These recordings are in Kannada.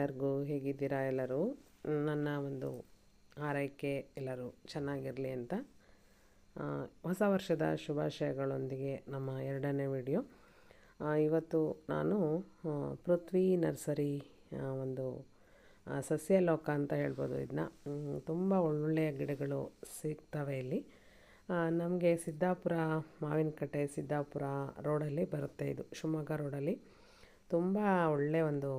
ಎಲ್ಲರಿಗೂ ಹೇಗಿದ್ದೀರಾ ಎಲ್ಲರೂ? ನನ್ನ ಒಂದು ಆರೈಕೆ ಎಲ್ಲರೂ ಚೆನ್ನಾಗಿರಲಿ ಅಂತ ಹೊಸ ವರ್ಷದ ಶುಭಾಶಯಗಳೊಂದಿಗೆ ನಮ್ಮ ಎರಡನೇ ವಿಡಿಯೋ. ಇವತ್ತು ನಾನು ಪೃಥ್ವಿ ನರ್ಸರಿ ಒಂದು ಸಸ್ಯ ಲೋಕ ಅಂತ ಹೇಳ್ಬೋದು. ಇದನ್ನ ತುಂಬ ಒಳ್ಳೊಳ್ಳೆಯ ಗಿಡಗಳು ಸಿಗ್ತವೆ ಇಲ್ಲಿ. ನಮಗೆ ಸಿದ್ದಾಪುರ ಮಾವಿನಕಟ್ಟೆ ಸಿದ್ದಾಪುರ ರೋಡಲ್ಲಿ ಬರುತ್ತೆ. ಇದು ಶಿವಮೊಗ್ಗ ರೋಡಲ್ಲಿ ತುಂಬ ಒಳ್ಳೆಯ ಒಂದು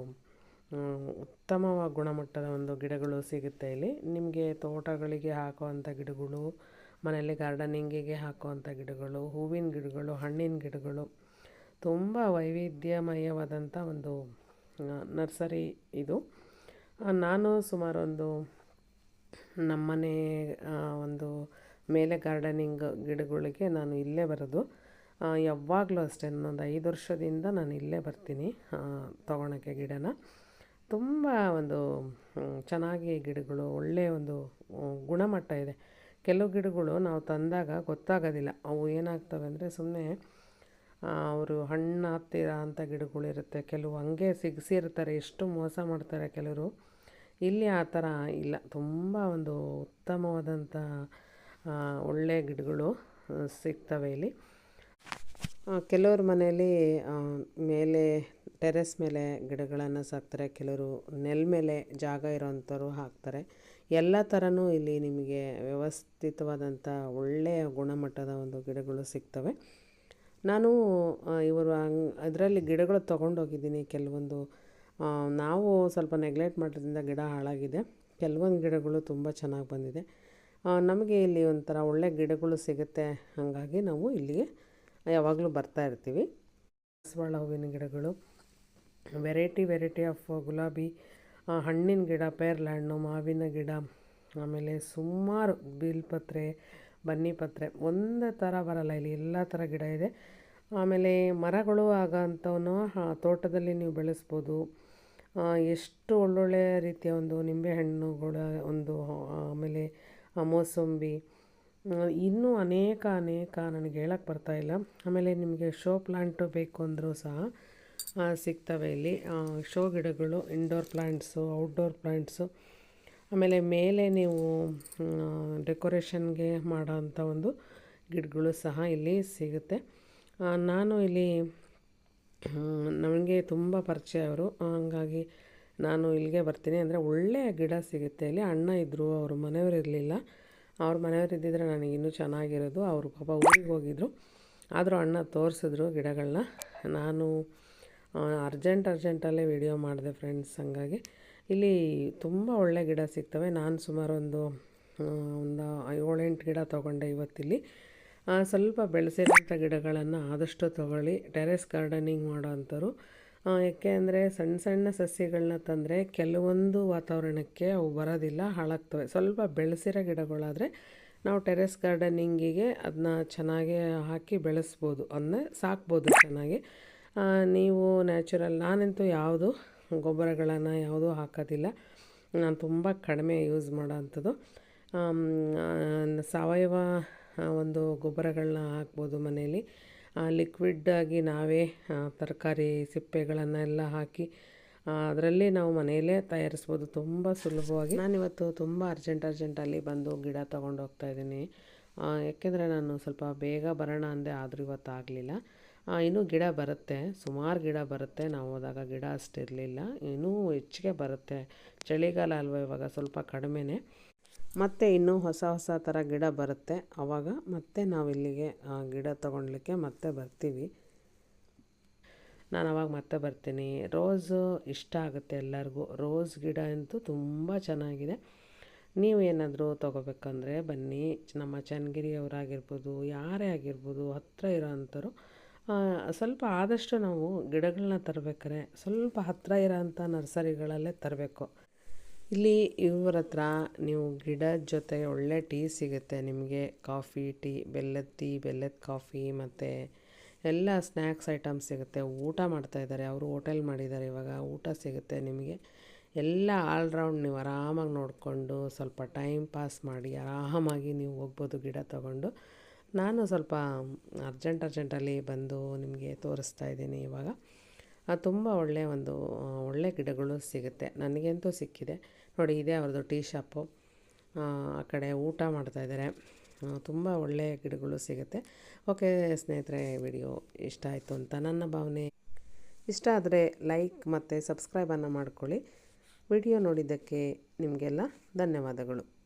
ಉತ್ತಮ ಗುಣಮಟ್ಟದ ಒಂದು ಗಿಡಗಳು ಸಿಗುತ್ತೆ ಇಲ್ಲಿ. ನಿಮಗೆ ತೋಟಗಳಿಗೆ ಹಾಕುವಂಥ ಗಿಡಗಳು, ಮನೆಯಲ್ಲಿ ಗಾರ್ಡನಿಂಗಿಗೆ ಹಾಕುವಂಥ ಗಿಡಗಳು, ಹೂವಿನ ಗಿಡಗಳು, ಹಣ್ಣಿನ ಗಿಡಗಳು, ತುಂಬ ವೈವಿಧ್ಯಮಯವಾದಂಥ ಒಂದು ನರ್ಸರಿ ಇದು. ನಾನು ಸುಮಾರು ಒಂದು ನಮ್ಮನೆ ಒಂದು ಮೇಲೆ ಗಾರ್ಡನಿಂಗ್ ಗಿಡಗಳಿಗೆ ನಾನು ಇಲ್ಲೇ ಬರೋದು. ಯಾವಾಗಲೂ ಅಷ್ಟೇ, ನಾನೊಂದು 5 ವರ್ಷದಿಂದ ನಾನು ಇಲ್ಲೇ ಬರ್ತೀನಿ ತೊಗೊಳಕ್ಕೆ ಗಿಡನ. ತುಂಬ ಒಂದು ಚೆನ್ನಾಗಿ ಗಿಡಗಳು, ಒಳ್ಳೆಯ ಒಂದು ಗುಣಮಟ್ಟ ಇದೆ. ಕೆಲವು ಗಿಡಗಳು ನಾವು ತಂದಾಗ ಗೊತ್ತಾಗೋದಿಲ್ಲ, ಅವು ಏನಾಗ್ತವೆ ಅಂದರೆ ಸುಮ್ಮನೆ ಅವರು ಹಣ್ಣು ಹತ್ತಿರ ಅಂಥ ಗಿಡಗಳಿರುತ್ತೆ, ಕೆಲವು ಹಂಗೆ ಸಿಗಿಸಿರ್ತಾರೆ, ಎಷ್ಟು ಮೋಸ ಮಾಡ್ತಾರೆ ಕೆಲವರು. ಇಲ್ಲಿ ಆ ಥರ ಇಲ್ಲ, ತುಂಬ ಒಂದು ಉತ್ತಮವಾದಂಥ ಒಳ್ಳೆಯ ಗಿಡಗಳು ಸಿಗ್ತವೆ ಇಲ್ಲಿ. ಕೆಲವ್ರ ಮನೆಯಲ್ಲಿ ಮೇಲೆ ಟೆರೆಸ್ ಮೇಲೆ ಗಿಡಗಳನ್ನು ಸಾಕ್ತಾರೆ, ಕೆಲವರು ನೆಲ ಮೇಲೆ ಜಾಗ ಇರೋವಂಥವ್ರು ಹಾಕ್ತಾರೆ. ಎಲ್ಲ ಥರನೂ ಇಲ್ಲಿ ನಿಮಗೆ ವ್ಯವಸ್ಥಿತವಾದಂಥ ಒಳ್ಳೆಯ ಗುಣಮಟ್ಟದ ಒಂದು ಗಿಡಗಳು ಸಿಗ್ತವೆ. ನಾನು ಇವರು ಅದರಲ್ಲಿ ಗಿಡಗಳು ತೊಗೊಂಡೋಗಿದ್ದೀನಿ. ಕೆಲವೊಂದು ನಾವು ಸ್ವಲ್ಪ ನೆಗ್ಲೆಕ್ಟ್ ಮಾಡೋದ್ರಿಂದ ಗಿಡ ಹಾಳಾಗಿದೆ. ಕೆಲವೊಂದು ಗಿಡಗಳು ತುಂಬ ಚೆನ್ನಾಗಿ ಬಂದಿದೆ. ನಮಗೆ ಇಲ್ಲಿ ಒಂಥರ ಒಳ್ಳೆ ಗಿಡಗಳು ಸಿಗುತ್ತೆ, ಹಾಗಾಗಿ ನಾವು ಇಲ್ಲಿಗೆ ಯಾವಾಗಲೂ ಬರ್ತಾ ಇರ್ತೀವಿ. ದಾಸವಾಳ ಹೂವಿನ ಗಿಡಗಳು, ವೆರೈಟಿ ಆಫ್ ಗುಲಾಬಿ, ಹಣ್ಣಿನ ಗಿಡ, ಪೇರ್ಲ ಹಣ್ಣು, ಮಾವಿನ ಗಿಡ, ಆಮೇಲೆ ಸುಮಾರು ಬಿಲ್ಪತ್ರೆ, ಬನ್ನಿಪತ್ರೆ, ಒಂದೇ ಥರ ಬರಲ್ಲ ಇಲ್ಲಿ, ಎಲ್ಲ ಥರ ಗಿಡ ಇದೆ. ಆಮೇಲೆ ಮರಗಳು ಆಗೋಂಥವನ್ನ ತೋಟದಲ್ಲಿ ನೀವು ಬೆಳೆಸ್ಬೋದು. ಎಷ್ಟು ಒಳ್ಳೊಳ್ಳೆಯ ರೀತಿಯ ಒಂದು ನಿಂಬೆಹಣ್ಣುಗಳ ಒಂದು, ಆಮೇಲೆ ಮೋಸಂಬಿ, ಇನ್ನೂ ಅನೇಕ ನನಗೆ ಹೇಳಕ್ಕೆ ಬರ್ತಾಯಿಲ್ಲ. ಆಮೇಲೆ ನಿಮಗೆ ಶೋ ಪ್ಲಾಂಟು ಬೇಕು ಅಂದರೂ ಸಹ ಸಿಗ್ತವೆ ಇಲ್ಲಿ. ಶೋ ಗಿಡಗಳು, ಇಂಡೋರ್ ಪ್ಲಾಂಟ್ಸು, ಔಟ್ಡೋರ್ ಪ್ಲಾಂಟ್ಸು, ಆಮೇಲೆ ಮೇಲೆ ನೀವು ಡೆಕೋರೇಷನ್ಗೆ ಮಾಡೋಂಥ ಒಂದು ಗಿಡಗಳು ಸಹ ಇಲ್ಲಿ ಸಿಗುತ್ತೆ. ನಾನು ಇಲ್ಲಿ ನನಗೆ ತುಂಬ ಪರಿಚಯ ಅವರು, ಹಾಗಾಗಿ ನಾನು ಇಲ್ಲಿಗೆ ಬರ್ತೀನಿ. ಅಂದರೆ ಒಳ್ಳೆಯ ಗಿಡ ಸಿಗುತ್ತೆ ಇಲ್ಲಿ. ಅಣ್ಣ ಇದ್ದರು, ಅವ್ರ ಮನೆಯವರು ಇರಲಿಲ್ಲ. ಅವ್ರ ಮನೆಯವರು ಇದ್ದಿದ್ರೆ ನನಗೆ ಇನ್ನೂ ಚೆನ್ನಾಗಿರೋದು. ಅವರು ಪಾಪ ಊರಿಗೆ ಹೋಗಿದ್ರು, ಆದರೂ ಅಣ್ಣ ತೋರಿಸಿದ್ರು ಗಿಡಗಳನ್ನ. ನಾನು ಅರ್ಜೆಂಟಲ್ಲೇ ವಿಡಿಯೋ ಮಾಡಿದೆ ಫ್ರೆಂಡ್ಸ್. ಹಾಗಾಗಿ ಇಲ್ಲಿ ತುಂಬ ಒಳ್ಳೆ ಗಿಡ ಸಿಗ್ತವೆ. ನಾನು ಸುಮಾರು ಒಂದು 7-8 ಗಿಡ ತೊಗೊಂಡೆ ಇವತ್ತಿಲ್ಲಿ. ಸ್ವಲ್ಪ ಬೆಳೆಸಿರೋಂಥ ಗಿಡಗಳನ್ನು ಆದಷ್ಟು ತೊಗೊಳ್ಳಿ. ಟೆರೆಸ್ ಗಾರ್ಡನಿಂಗ್ ಮಾಡೋ ಅಂಥವ್ರು, ಯಾಕೆ ಅಂದರೆ ಸಣ್ಣ ಸಣ್ಣ ಸಸ್ಯಗಳನ್ನ ತಂದರೆ ಕೆಲವೊಂದು ವಾತಾವರಣಕ್ಕೆ ಅವು ಬರೋದಿಲ್ಲ, ಹಾಳಾಗ್ತವೆ. ಸ್ವಲ್ಪ ಬೆಳೆಸಿರೋ ಗಿಡಗಳಾದರೆ ನಾವು ಟೆರೆಸ್ ಗಾರ್ಡನಿಂಗಿಗೆ ಅದನ್ನ ಚೆನ್ನಾಗಿ ಹಾಕಿ ಬೆಳೆಸ್ಬೋದು, ಅದನ್ನ ಸಾಕ್ಬೋದು ಚೆನ್ನಾಗಿ. ನೀವು ನ್ಯಾಚುರಲ್, ನಾನಂತೂ ಯಾವುದು ಗೊಬ್ಬರಗಳನ್ನು ಯಾವುದೂ ಹಾಕೋದಿಲ್ಲ. ನಾನು ತುಂಬ ಕಡಿಮೆ ಯೂಸ್ ಮಾಡೋ ಅಂಥದ್ದು. ಸಾವಯವ ಒಂದು ಗೊಬ್ಬರಗಳನ್ನ ಹಾಕ್ಬೋದು ಮನೆಯಲ್ಲಿ. ಲಿಕ್ವಿಡ್ಡಾಗಿ ನಾವೇ ತರಕಾರಿ ಸಿಪ್ಪೆಗಳನ್ನೆಲ್ಲ ಹಾಕಿ ಅದರಲ್ಲಿ ನಾವು ಮನೆಯಲ್ಲೇ ತಯಾರಿಸ್ಬೋದು ತುಂಬ ಸುಲಭವಾಗಿ. ನಾನಿವತ್ತು ತುಂಬ ಅರ್ಜೆಂಟಲ್ಲಿ ಬಂದು ಗಿಡ ತೊಗೊಂಡು ಹೋಗ್ತಾಯಿದ್ದೀನಿ. ಯಾಕೆಂದರೆ ನಾನು ಸ್ವಲ್ಪ ಬೇಗ ಬರೋಣ ಅಂದೆ, ಆದರೂ ಇವತ್ತು ಆಗಲಿಲ್ಲ. ಇನ್ನೂ ಗಿಡ ಬರುತ್ತೆ, ಸುಮಾರು ಗಿಡ ಬರುತ್ತೆ. ನಾವು ಹೋದಾಗ ಗಿಡ ಅಷ್ಟಿರಲಿಲ್ಲ, ಇನ್ನೂ ಹೆಚ್ಚಿಗೆ ಬರುತ್ತೆ. ಚಳಿಗಾಲ ಅಲ್ವ ಇವಾಗ, ಸ್ವಲ್ಪ ಕಡಿಮೆನೇ. ಮತ್ತು ಇನ್ನೂ ಹೊಸ ಥರ ಗಿಡ ಬರುತ್ತೆ, ಆವಾಗ ಮತ್ತೆ ನಾವು ಇಲ್ಲಿಗೆ ಗಿಡ ತೊಗೊಳ್ಲಿಕ್ಕೆ ಮತ್ತೆ ಬರ್ತೀವಿ. ನಾನು ಅವಾಗ ಮತ್ತೆ ಬರ್ತೀನಿ. ರೋಸು ಇಷ್ಟ ಆಗುತ್ತೆ ಎಲ್ಲರಿಗೂ. ರೋಸ್ ಗಿಡ ಅಂತೂ ತುಂಬ ಚೆನ್ನಾಗಿದೆ. ನೀವು ಏನಾದರೂ ತೊಗೋಬೇಕಂದ್ರೆ ಬನ್ನಿ. ನಮ್ಮ ಚನ್ನಗಿರಿಯವರಾಗಿರ್ಬೋದು, ಯಾರೇ ಆಗಿರ್ಬೋದು, ಹತ್ತಿರ ಇರೋ ಅಂಥವ್ರು ಸ್ವಲ್ಪ ಆದಷ್ಟು ನಾವು ಗಿಡಗಳನ್ನ ತರಬೇಕಾರೆ ಸ್ವಲ್ಪ ಹತ್ತಿರ ಇರೋಂಥ ನರ್ಸರಿಗಳಲ್ಲೇ ತರಬೇಕು. ಇಲ್ಲಿ ಇವ್ರ ಹತ್ರ ನೀವು ಗಿಡದ ಜೊತೆ ಒಳ್ಳೆ ಟೀ ಸಿಗುತ್ತೆ ನಿಮಗೆ. ಕಾಫಿ, ಟೀ, ಬೆಲ್ಲದ ಕಾಫಿ, ಮತ್ತು ಎಲ್ಲ ಸ್ನ್ಯಾಕ್ಸ್ ಐಟಮ್ಸ್ ಸಿಗುತ್ತೆ. ಊಟ ಮಾಡ್ತಾಯಿದ್ದಾರೆ, ಅವರು ಹೋಟೆಲ್ ಮಾಡಿದ್ದಾರೆ ಇವಾಗ. ಊಟ ಸಿಗುತ್ತೆ ನಿಮಗೆ. ಎಲ್ಲ ಆಲ್ರೌಂಡ್ ನೀವು ಆರಾಮಾಗಿ ನೋಡಿಕೊಂಡು ಸ್ವಲ್ಪ ಟೈಮ್ ಪಾಸ್ ಮಾಡಿ ಆರಾಮಾಗಿ ನೀವು ಹೋಗ್ಬೋದು ಗಿಡ ತೊಗೊಂಡು. ನಾನು ಸ್ವಲ್ಪ ಅರ್ಜೆಂಟಲ್ಲಿ ಬಂದು ನಿಮಗೆ ತೋರಿಸ್ತಾ ಇದ್ದೀನಿ ಇವಾಗ. ತುಂಬ ಒಳ್ಳೆಯ ಒಂದು ಒಳ್ಳೆ ಗಿಡಗಳು ಸಿಗುತ್ತೆ. ನನಗಂತೂ ಸಿಕ್ಕಿದೆ ನೋಡಿ. ಇದೇ ಅವ್ರದ್ದು ಟೀ ಶಾಪು. ಆ ಕಡೆ ಊಟ ಮಾಡ್ತಾಯಿದ್ದಾರೆ. ತುಂಬ ಒಳ್ಳೆಯ ಗಿಡಗಳು ಸಿಗುತ್ತೆ. ಓಕೆ ಸ್ನೇಹಿತರೆ, ವಿಡಿಯೋ ಇಷ್ಟ ಆಯಿತು ಅಂತ ನನ್ನ ಭಾವನೆ. ಇಷ್ಟ ಆದರೆ ಲೈಕ್ ಮತ್ತು ಸಬ್ಸ್ಕ್ರೈಬನ್ನು ಮಾಡ್ಕೊಳ್ಳಿ. ವಿಡಿಯೋ ನೋಡಿದ್ದಕ್ಕೆ ನಿಮಗೆಲ್ಲ ಧನ್ಯವಾದಗಳು.